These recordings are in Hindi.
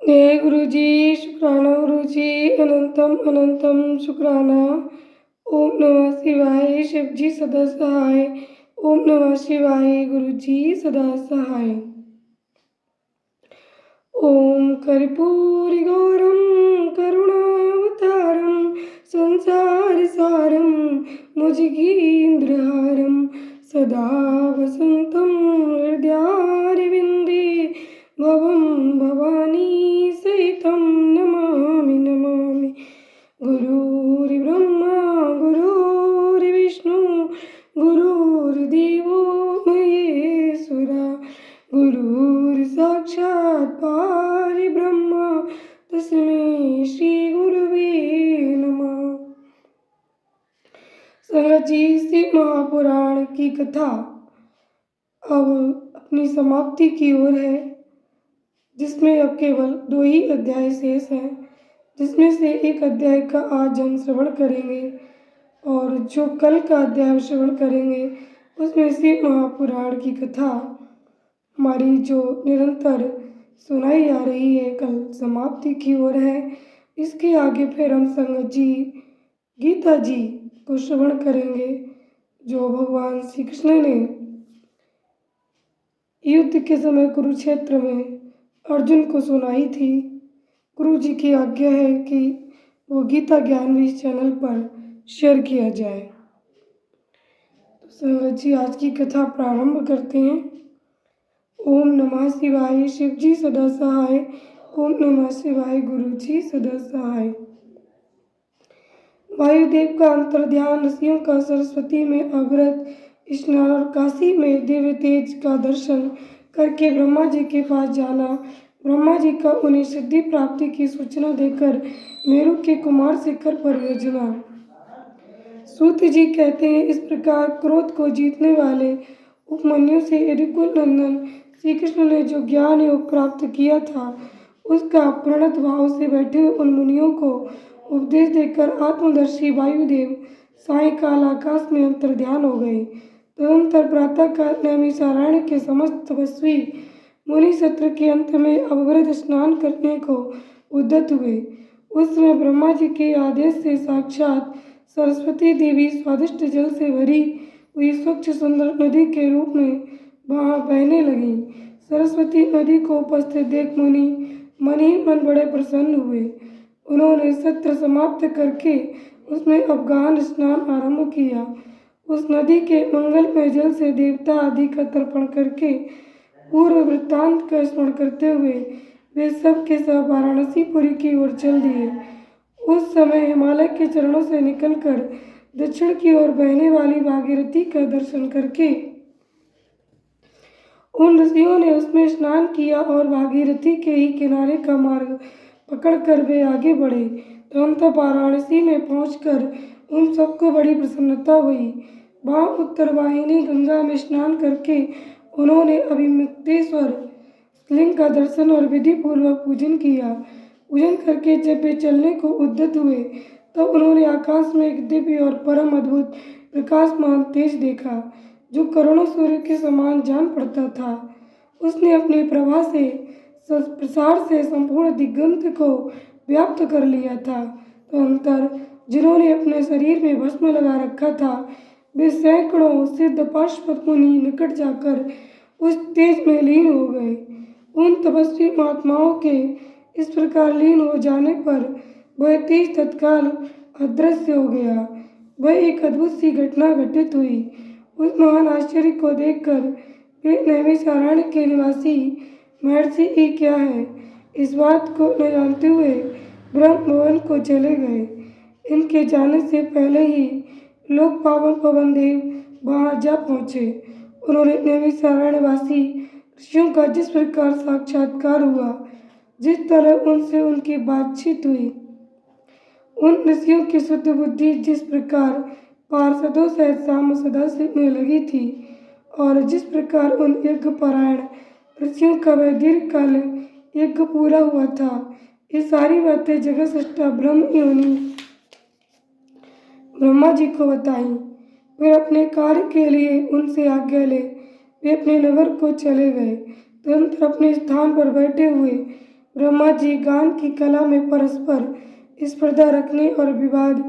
जय गुरु जी। शुक्राना गुरु जी। अनंतम अनंतम शुक्राना। ओम नमः शिवाय। शिव जी सदा सहाय। ओम नमः शिवाय। गुरु जी सदा सहाय। ओम कर्पूरी गौरम करुणावतारम संसार सारम मुजगींद्रहारम सदा वसंतम हृदयारविंदे भवम भवानी सहितं नमामि नमामि। गुरुर्ब्रह्मा गुरुर्विष्णु गुरुर्देवो महेश्वरा गुरुर्साक्षात् परब्रह्म तस्मै श्री गुरुवे नमः। संगत जी, इसी महापुराण की कथा अब अपनी समाप्ति की ओर है, जिसमें अब केवल 2 ही अध्याय शेष हैं, जिसमें से एक अध्याय का आज हम श्रवण करेंगे और जो कल का अध्याय श्रवण करेंगे उसमें इसी महापुराण की कथा हमारी जो निरंतर सुनाई आ रही है कल समाप्ति की ओर है। इसके आगे फिर हम संगत जी गीता जी को श्रवण करेंगे, जो भगवान श्री कृष्ण ने युद्ध के समय कुरुक्षेत्र में अर्जुन को सुनाई थी। गुरु जी की आज्ञा है कि वो गीता ज्ञान भी इस चैनल पर शेयर किया जाए। तो संगत जी आज की कथा प्रारंभ करते हैं। ओम नमः शिवाय। शिव जी सदा सहाय। ओम नमः शिवाय। गुरु जी सदा सहाय। वायुदेव का अंतर्ध्यान, ऋषियों का सरस्वती में अवृत स्नान और काशी में दिव्य तेज का दर्शन करके ब्रह्मा जी के पास जाना, ब्रह्मा जी का उन्हें सिद्धि प्राप्ति की सूचना देकर मेरु के कुमार शिखर पर भेजना। सूत जी कहते हैं, इस प्रकार क्रोध को जीतने वाले उपमन्यु से यदुकुल नंदन श्री कृष्ण ने जो ज्ञान योग प्राप्त किया था उसका प्रणत भाव से बैठे उन मुनियों को उपदेश देकर आत्मदर्शी वायुदेव सायंकाल आकाश में अंतर्ध्यान हो गए। तदनंतर प्रातःकाल नैमिषारण्य के समस्त तपस्वी मुनि सत्र के अंत में अवृत स्नान करने को उद्यत हुए। उस समय ब्रह्मा जी के आदेश से साक्षात सरस्वती देवी स्वादिष्ट जल से भरी हुई स्वच्छ सुंदर नदी के रूप में वहाँ बहने लगी। सरस्वती नदी को उपस्थित देख मुनि मन ही मन बड़े प्रसन्न हुए। उन्होंने सत्र समाप्त करके उसमें अवगाहन स्नान आरंभ किया। उस नदी के मंगलमय जल से देवता आदि का तर्पण करके पूर्व वृत्तांत का स्मरण करते हुए वे सब के सब वाराणसीपुरी की ओर चल दिए। उस समय हिमालय के चरणों से निकलकर दक्षिण की ओर बहने वाली भागीरथी का दर्शन करके उन ऋषियों ने उसमें स्नान किया और भागीरथी के ही किनारे का मार्ग पकड़कर वे आगे बढ़े। तुरंत वाराणसी में पहुंचकर उन सबको बड़ी प्रसन्नता हुई। वहाँ उत्तर वाहिनी गंगा में स्नान करके उन्होंने अभिमुक्तेश्वर लिंग का दर्शन और विधि पूर्वक पूजन किया। पूजन करके जब वे चलने को उद्यत हुए तब उन्होंने आकाश में एक दिव्य और परम अद्भुत प्रकाशमान तेज देखा, जो करोड़ों सूर्य के समान जान पड़ता था। उसने अपनी प्रभा से प्रसार से संपूर्ण दिगंत को व्याप्त कर लिया था। तदनंतर जिन्होंने अपने शरीर में भस्म लगा रखा था वे सैकड़ों सिद्ध पार्षद मुनि निकट जाकर उस तेज में लीन हो गए। उन तपस्वी महात्माओं के इस प्रकार लीन हो जाने पर वह तेज तत्काल अदृश्य हो गया। वह एक अद्भुत सी घटना घटित हुई। उस महान आश्चर्य को देखकर वे नैमिषारण्य के निवासी महर्षि ये क्या है, इस बात को न जानते हुए ब्रह्म भवन को चले गए। इनके जाने से पहले ही लोक पावन पवन देव वहाँ जा पहुँचे। उन्होंने नैमिषारण्यवासी ऋषियों का जिस प्रकार साक्षात्कार हुआ, जिस तरह उनसे उनकी बातचीत हुई, उन ऋषियों की शुद्ध बुद्धि जिस प्रकार पार्षदों सहित साम सदा में लगी थी और जिस प्रकार उन यज्ञ परायण ऋषियों का वह दीर्घकाल यज्ञ पूरा हुआ था, ये सारी बातें जगत सृष्टा ब्रह्म योनि ब्रह्मा जी को बताई। वे अपने कार्य के लिए उनसे आज्ञा ले वे अपने नगर को चले गए। तुरंत अपने स्थान पर बैठे हुए ब्रह्मा जी गान की कला में परस्पर स्पर्धा रखने और विवाद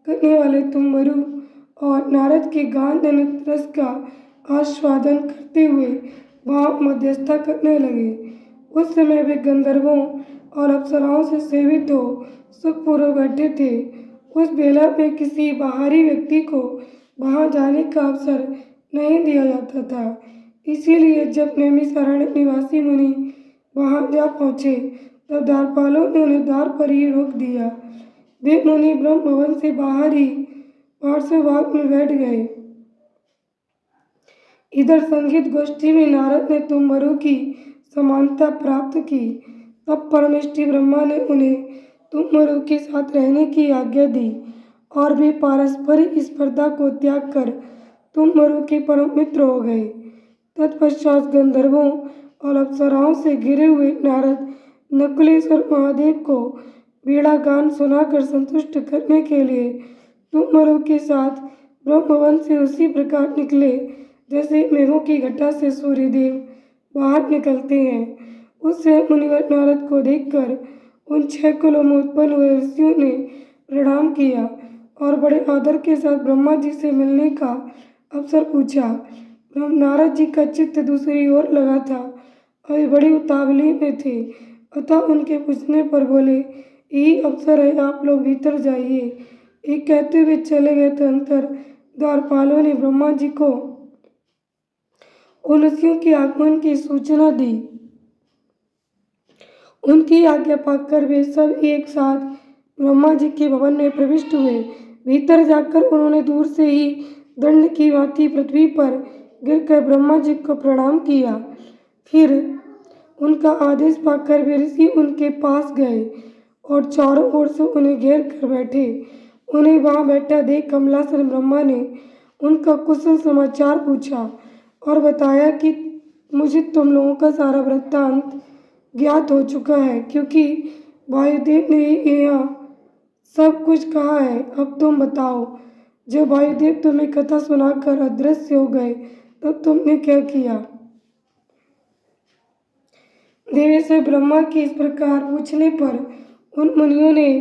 करने वाले तुम्बरु और नारद के गान जनित रस का आस्वादन करते हुए वहाँ मध्यस्थता करने लगे। उस समय वे गंधर्वों और अप्सराओं से सेवित हो सुखपूर्वक बैठे थे। उस बेला में किसी बाहरी व्यक्ति को वहाँ जाने का अवसर नहीं दिया जाता था। इसीलिए जब नैमिषारण्य निवासी मुनि वहाँ जा पहुँचे तब द्वारपालों ने उन्हें द्वार पर ही रोक दिया। वे मुनि ब्रह्म भवन से बाहर ही पार्श्वभाग में बैठ गए। इधर संगीत गोष्ठी में नारद ने तुम्बरु की समानता प्राप्त की। तब परमेष्टि ब्रह्मा ने उन्हें तुम्बरु के साथ रहने की आज्ञा दी और वे पारस्परिक स्पर्धा को त्याग कर तुम्बरु के परम मित्र हो गए। तत्पश्चात गंधर्वों और अप्सराओं से घिरे हुए नारद नकुलेश्वर महादेव को वीणा गान सुनाकर संतुष्ट करने के लिए तुम्बरु के साथ ब्रह्मभवन से उसी प्रकार निकले जैसे मेघों की घटा से सूर्यदेव बाहर निकलते हैं। उससे मुनिवर नारद को देखकर उन 6 कुलों में उत्पन्न हुए ऋषियों ने प्रणाम किया और बड़े आदर के साथ ब्रह्मा जी से मिलने का अवसर पूछा। नारद जी का चित्त दूसरी ओर लगा था और वे बड़ी उतावली में थे, अतः उनके पूछने पर बोले, यही अवसर है, आप लोग भीतर जाइए। एक कहते हुए चले गए तो अंतर द्वारपालों ने ब्रह्मा जी को उन ऋषियों के आगमन की सूचना दी। उनकी आज्ञा पाकर वे सब एक साथ ब्रह्मा जी के भवन में प्रविष्ट हुए। भीतर जाकर उन्होंने दूर से ही दंड की भांति पृथ्वी पर गिरकर ब्रह्मा जी को प्रणाम किया। फिर उनका आदेश पाकर वे ऋषि उनके पास गए और चारों ओर से उन्हें घेर कर बैठे। उन्हें वहाँ बैठा देख कमलासन ब्रह्मा ने उनका कुशल समाचार पूछा और बताया कि मुझे तुम लोगों का सारा वृत्तांत ज्ञात हो चुका है, क्योंकि वायुदेव ने यहाँ सब कुछ कहा है। अब तुम बताओ, जब वायुदेव तुम्हें कथा सुनाकर अदृश्य हो गए तब तुमने क्या किया? देवेश्वर ब्रह्मा के इस प्रकार पूछने पर उन मुनियों ने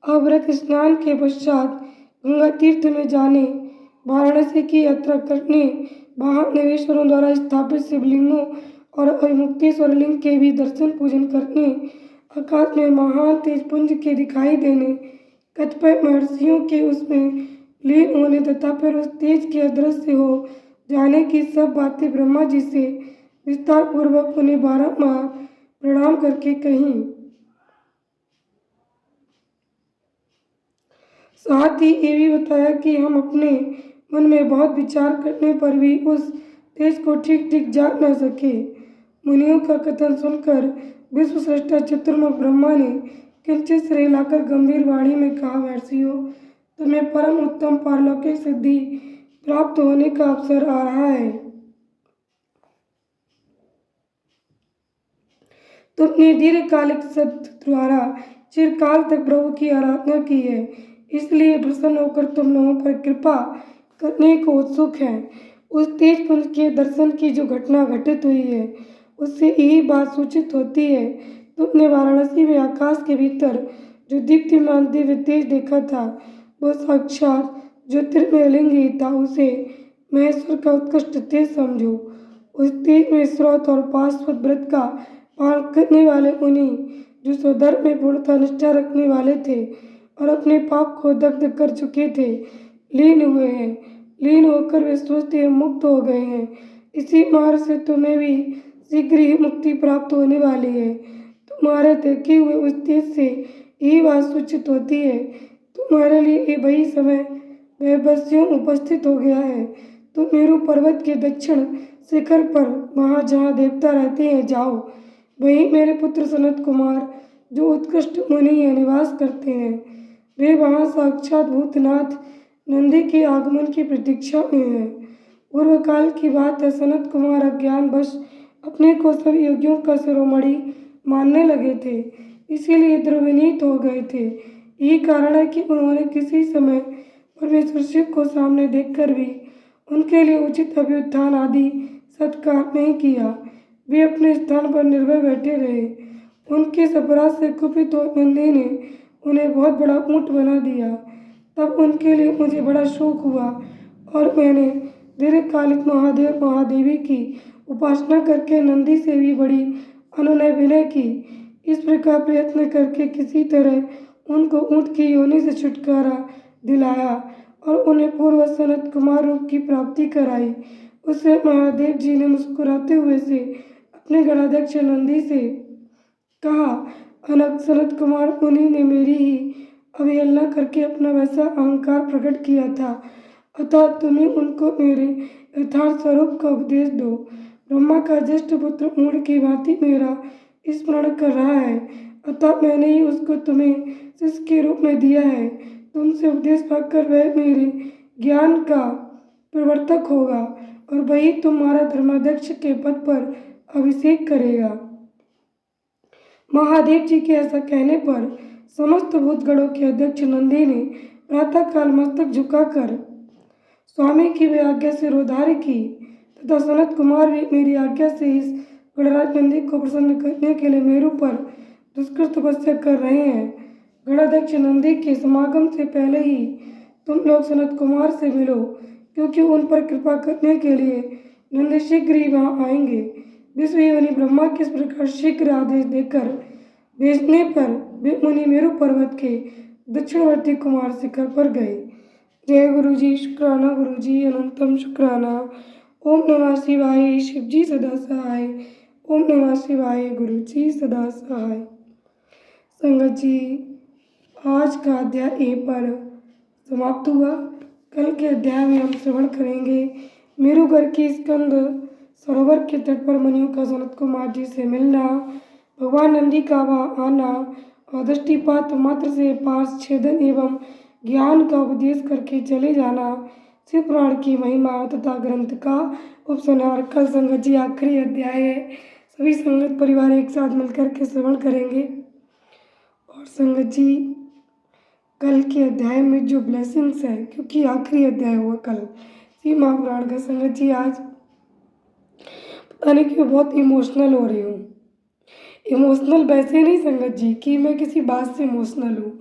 अव्रत स्नान के पश्चात गंगा तीर्थ में जाने, वाराणसी की यात्रा करने, वहाँ देवेश्वरों द्वारा स्थापित शिवलिंगों और अभिमुक्तेश्वर लिंग के भी दर्शन पूजन करने, आकाश में महान तेज पुंज के दिखाई देने, कतिपय महर्षियों के उसमें लीन होने तथा फिर उस तेज के अदृश्य हो जाने की सब बातें ब्रह्मा जी से विस्तार पूर्वक उन्हें बारंबार प्रणाम करके कहीं। साथ ही ये भी बताया कि हम अपने मन में बहुत विचार करने पर भी उस तेज को ठीक ठीक जान न सके। मुनियों का कथन सुनकर विश्वश्रेष्ठ चतुर्मुख ब्रह्मा ने किंचित सिर हिलाकर गंभीर वाणी में कहा, महर्षियों, तुम्हें परम उत्तम पारलौकिक सिद्धि प्राप्त होने का अवसर आ रहा है। तुमने दीर्घकालिक सत्य द्वारा चिरकाल तक प्रभु की आराधना की है, इसलिए प्रसन्न होकर तुम लोगों पर कृपा करने को उत्सुक है। उस तेज पुंज के दर्शन की जो घटना घटित हुई है उससे यही बात सूचित होती है। तुमने वाराणसी में आकाश के भीतर जो दीप्तिमान दिव्य तेज देखा था वह साक्षात ज्योतिर्मय लिंग ही था। उसे महेश्वर का उत्कृष्ट तेज समझो। उस तेज में स्रोत और पाशवत व्रत का पालन करने वाले मुनि जो स्वधर्म में पूर्णतः निष्ठा रखने वाले थे और अपने पाप को दग्ध कर चुके थे, लीन हुए हैं। लीन होकर वे स्वस्थ एवं मुक्त हो गए हैं। इसी मार्ग से तुम्हें भी शीघ्र ही मुक्ति प्राप्त होने वाली है। तुम्हारे देखे हुए उस तेज से यही बात सूचित होती है। तुम्हारे लिए ये वही समय वैवस्यों उपस्थित हो गया है। तुम मेरु पर्वत के दक्षिण शिखर पर वहाँ जहाँ देवता रहते हैं जाओ। वहीं मेरे पुत्र सनत कुमार जो उत्कृष्ट मुनि है निवास करते हैं। वे वहाँ साक्षात भूतनाथ नंदी के आगमन की प्रतीक्षा में है। पूर्व काल की बात है, सनत कुमार अज्ञानवश अपने को सब योगियों का शिरोमणि मानने लगे थे, इसीलिए द्रविनीत हो गए थे। यही कारण है कि उन्होंने किसी समय परमेश्वर शिव को सामने देखकर भी उनके लिए उचित अभ्युत्थान आदि सत्कार नहीं किया। वे अपने स्थान पर निर्भय बैठे रहे उनके इस अपराध से कुपित हो नंदी ने उन्हें बहुत बड़ा ऊँट बना दिया। तब उनके लिए मुझे बड़ा शोक हुआ और मैंने दीर्घकालिक महादेव महादेवी की उपासना करके नंदी से भी बड़ी अनुनय विनय की। इस प्रकार प्रयत्न करके किसी तरह उनको ऊँट की योनि से छुटकारा दिलाया और उन्हें पूर्व सनत कुमार रूप की प्राप्ति कराई। उससे महादेव जी ने मुस्कुराते हुए से अपने गणाध्यक्ष नंदी से कहा, अनक सनत कुमार मुनि ने मेरी ही अवहेलना करके अपना वैसा अहंकार प्रकट किया था, अतः तुम्हें उनको मेरे यथार्थ स्वरूप का उपदेश दो। ब्रह्मा का ज्येष्ठ पुत्र ऊँट की भांति मेरा स्मरण कर रहा है, अतः मैंने ही उसको तुम्हें शिष्य के रूप में दिया है। तुमसे उपदेश पाकर वह मेरे ज्ञान का प्रवर्तक होगा और वही तुम्हारा धर्माध्यक्ष के पद पर अभिषेक करेगा। महादेव जी के ऐसा कहने पर समस्त भूतगणों के अध्यक्ष नंदी ने प्रातःकाल मस्तक झुकाकर स्वामी की वे आज्ञा से रोधारी की तथा सनत कुमार भी मेरी आज्ञा से इस गणराज नंदी को प्रसन्न करने के लिए मेरू पर दुष्कर तपस्या कर रहे हैं। गणाध्यक्ष नंदी के समागम से पहले ही तुम लोग सनत कुमार से मिलो, क्योंकि उन पर कृपा करने के लिए नंदी शीघ्र ही वहाँ आएंगे। विश्वयोनि ब्रह्मा के इस प्रकार शीघ्र आदेश देकर भेजने पर वे मुनि मेरू पर्वत के दक्षिणवर्ती कुमार शिखर पर गए। जय गुरु जी। शुक्राना गुरु जी, अनंतम शुक्राना। ओम नमः शिवाय। शिव जी सदा सहाय। ओम नमः शिवाय। गुरु जी सदा सहाय। संगत जी, आज का अध्याय ए पर समाप्त हुआ। कल के अध्याय में हम श्रवण करेंगे मेरुगढ़ की स्कंद सरोवर के तट पर मुनियों का सनत कुमार जी से मिलना, भगवान नंदी का वहाँ आना और दृष्टिपात मात्र से पार्श छेदन एवं ज्ञान का उपदेश करके चले जाना, शिव पुराण की महिमा तथा ग्रंथ का उपसंहार। कल संगत जी आखिरी अध्याय है, सभी संगत परिवार एक साथ मिलकर के श्रवण करेंगे। और संगत जी, कल के अध्याय में जो ब्लेसिंग्स है, क्योंकि आखिरी अध्याय हुआ कल शिव महापुराण का, संगत जी आज पता नहीं क्यों बहुत इमोशनल हो रही हूँ। इमोशनल वैसे नहीं संगत जी कि मैं किसी बात से इमोशनल हूँ,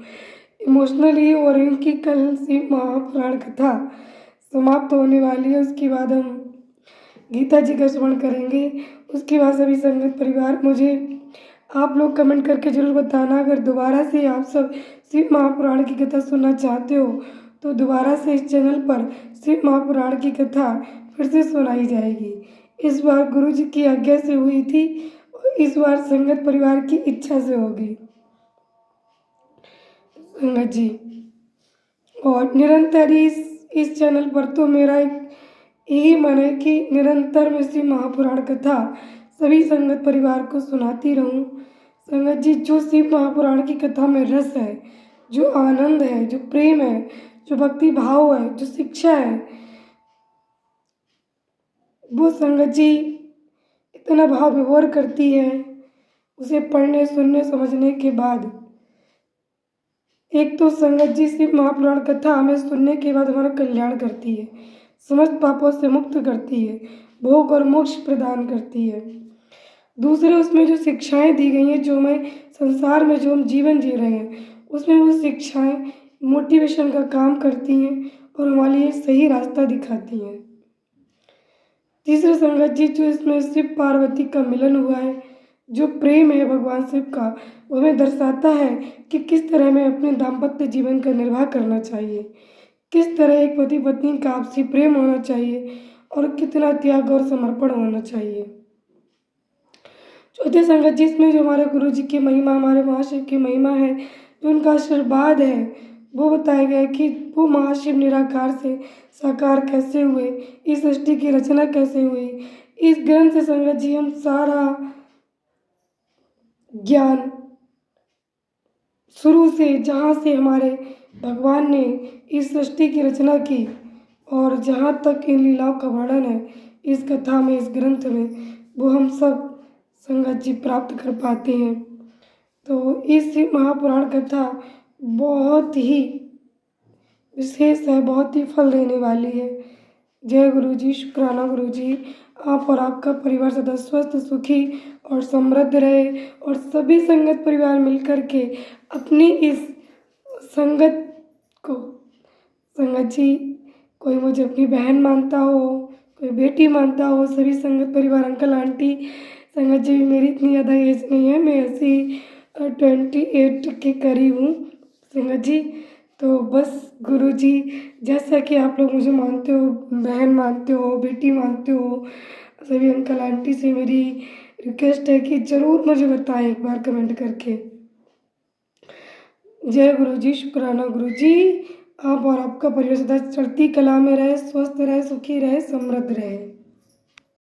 इमोशनल ये हो रही हूँ कि कल शिव महापुराण कथा समाप्त होने वाली है। उसके बाद हम गीता जी का श्रवण करेंगे। उसके बाद सभी संगत परिवार मुझे आप लोग कमेंट करके ज़रूर बताना, अगर दोबारा से आप सब शिव महापुराण की कथा सुनना चाहते हो तो दोबारा से इस चैनल पर शिव महापुराण की कथा फिर से सुनाई जाएगी। इस बार गुरु जी की आज्ञा से हुई थी, इस बार संगत परिवार की इच्छा से होगी संगत जी। और निरंतर इस चैनल पर तो मेरा एक यही मन है कि निरंतर मैं शिव महापुराण कथा सभी संगत परिवार को सुनाती रहूं। संगत जी, जो शिव महापुराण की कथा में रस है, जो आनंद है, जो प्रेम है, जो भक्ति भाव है, जो शिक्षा है, वो संगत जी इतना भाव विभोर करती है। उसे पढ़ने सुनने समझने के बाद एक तो संगत जी शिव महापुराण कथा हमें सुनने के बाद हमारा कल्याण करती है, समस्त पापों से मुक्त करती है, भोग और मोक्ष प्रदान करती है। दूसरे उसमें जो शिक्षाएं दी गई हैं, जो हमें संसार में जो हम जीवन जी रहे हैं उसमें वो शिक्षाएं मोटिवेशन का काम करती हैं और हमारे लिए सही रास्ता दिखाती हैं। तीसरे संगत जी, जो इसमें शिव पार्वती का मिलन हुआ है, जो प्रेम है भगवान शिव का, वो हमें दर्शाता है कि किस तरह हमें अपने दाम्पत्य जीवन का निर्वाह करना चाहिए, किस तरह एक पति पत्नी का आपसी प्रेम होना चाहिए और कितना त्याग और समर्पण होना चाहिए। चौथे संगत जी, इसमें जो हमारे गुरु जी की महिमा, हमारे महाशिव की महिमा है, जो उनका आशीर्वाद है, वो बताया गया कि वो महाशिव निराकार से साकार कैसे हुए, इस सृष्टि की रचना कैसे हुई। इस ग्रंथ से संगत जी हम सारा ज्ञान शुरू से, जहाँ से हमारे भगवान ने इस सृष्टि की रचना की और जहाँ तक इन लीलाओं का वर्णन है इस कथा में, इस ग्रंथ में, वो हम सब संगत जी प्राप्त कर पाते हैं। तो इस महापुराण कथा बहुत ही विशेष है, बहुत ही फल देने वाली है। जय गुरु जी। शुक्राना गुरु जी। आप और आपका परिवार सदा स्वस्थ, सुखी और समृद्ध रहे और सभी संगत परिवार मिलकर के अपनी इस संगत को, संगत जी, कोई मुझे अपनी बहन मानता हो, कोई बेटी मानता हो, सभी संगत परिवार, अंकल आंटी, संगत जी, मेरी इतनी ज़्यादा एज नहीं है, मैं ऐसी 28 के करीब हूँ संगत जी। तो बस गुरु जी, जैसा कि आप लोग मुझे मानते हो, बहन मानते हो, बेटी मानते हो, सभी अंकल आंटी से मेरी रिक्वेस्ट है कि ज़रूर मुझे बताएं एक बार कमेंट करके। जय गुरु जी, शुक्राना गुरु जी। आप और आपका परिवार सदा चढ़ती कला में रहे, स्वस्थ रहे, सुखी रहे, समृद्ध रहे।